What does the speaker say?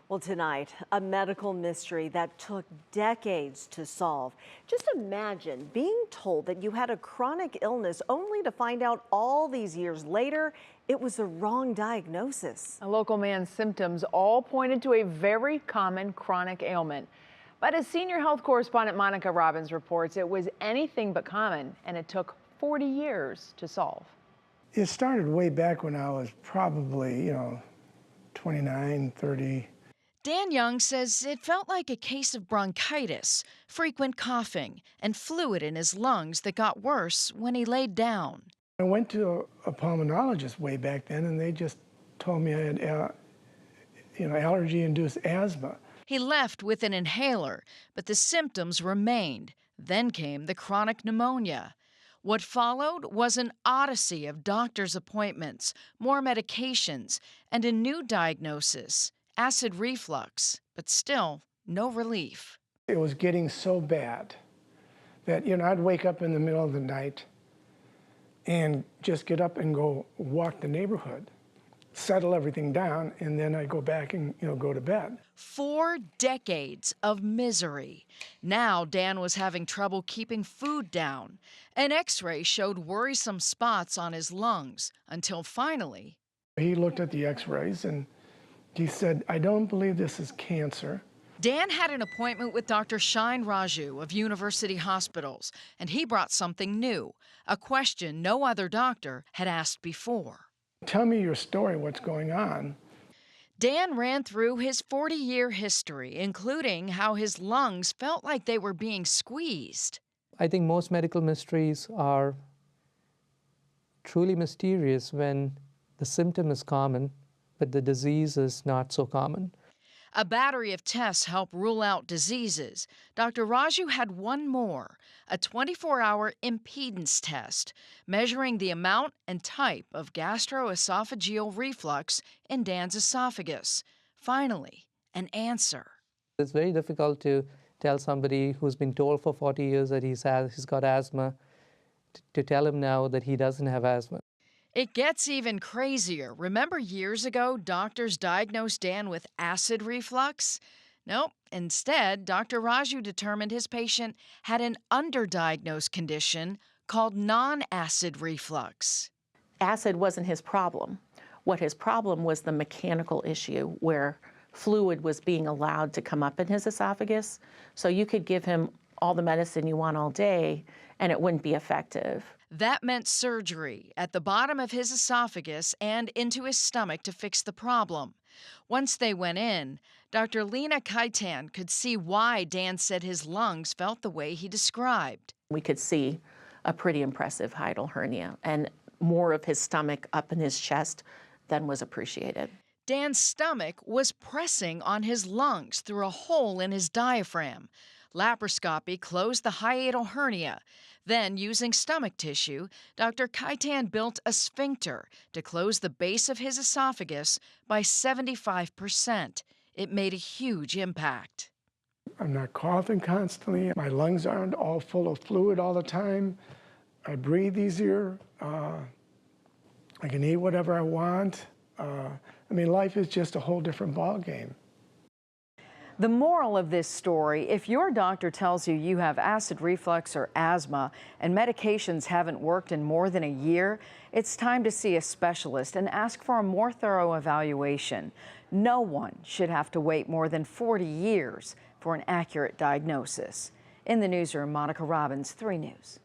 Well, tonight, a medical mystery that took decades to solve. Just imagine being told that you had a chronic illness only to find out all these years later it was the wrong diagnosis. A local man's symptoms all pointed to a very common chronic ailment. But as senior health correspondent Monica Robbins reports, it was anything but common, and it took 40 years to solve. It started way back when I was probably, 29, 30. Dan Young says it felt like a case of bronchitis, frequent coughing, and fluid in his lungs that got worse when he laid down. I went to a pulmonologist way back then, and they just told me I had, allergy-induced asthma. He left with an inhaler, but the symptoms remained. Then came the chronic pneumonia. What followed was an odyssey of doctor's appointments, more medications, and a new diagnosis, acid reflux, but still no relief. It was getting so bad that, I'd wake up in the middle of the night and just get up and go walk the neighborhood, settle everything down, and then I'd go back and, go to bed. 4 decades of misery. Now Dan was having trouble keeping food down. An X-ray showed worrisome spots on his lungs until finally. He looked at the X-rays and he said, "I don't believe this is cancer." Dan had an appointment with Dr. Shine Raju of University Hospitals, and he brought something new, a question no other doctor had asked before. "Tell me your story, what's going on?" Dan ran through his 40-year history, including how his lungs felt like they were being squeezed. I think most medical mysteries are truly mysterious when the symptom is common, but the disease is not so common. A battery of tests help rule out diseases. Dr. Raju had one more, a 24-hour impedance test, measuring the amount and type of gastroesophageal reflux in Dan's esophagus. Finally, an answer. It's very difficult to tell somebody who's been told for 40 years that he's got asthma, to tell him now that he doesn't have asthma. It gets even crazier. Remember years ago, doctors diagnosed Dan with acid reflux? Nope. Instead, Dr. Raju determined his patient had an underdiagnosed condition called non-acid reflux. Acid wasn't his problem. What his problem was the mechanical issue where fluid was being allowed to come up in his esophagus. So you could give him all the medicine you want all day and it wouldn't be effective. That meant surgery at the bottom of his esophagus and into his stomach to fix the problem. Once they went in, Dr. Lena Kaitan could see why Dan said his lungs felt the way he described. We could see a pretty impressive hiatal hernia and more of his stomach up in his chest than was appreciated. Dan's stomach was pressing on his lungs through a hole in his diaphragm. Laparoscopy closed the hiatal hernia. Then, using stomach tissue, Dr. Kaitan built a sphincter to close the base of his esophagus by 75%. It made a huge impact. I'm not coughing constantly. My lungs aren't all full of fluid all the time. I breathe easier. I can eat whatever I want. Life is just a whole different ballgame. The moral of this story, if your doctor tells you you have acid reflux or asthma and medications haven't worked in more than a year, it's time to see a specialist and ask for a more thorough evaluation. No one should have to wait more than 40 years for an accurate diagnosis. In the newsroom, Monica Robbins, 3 News.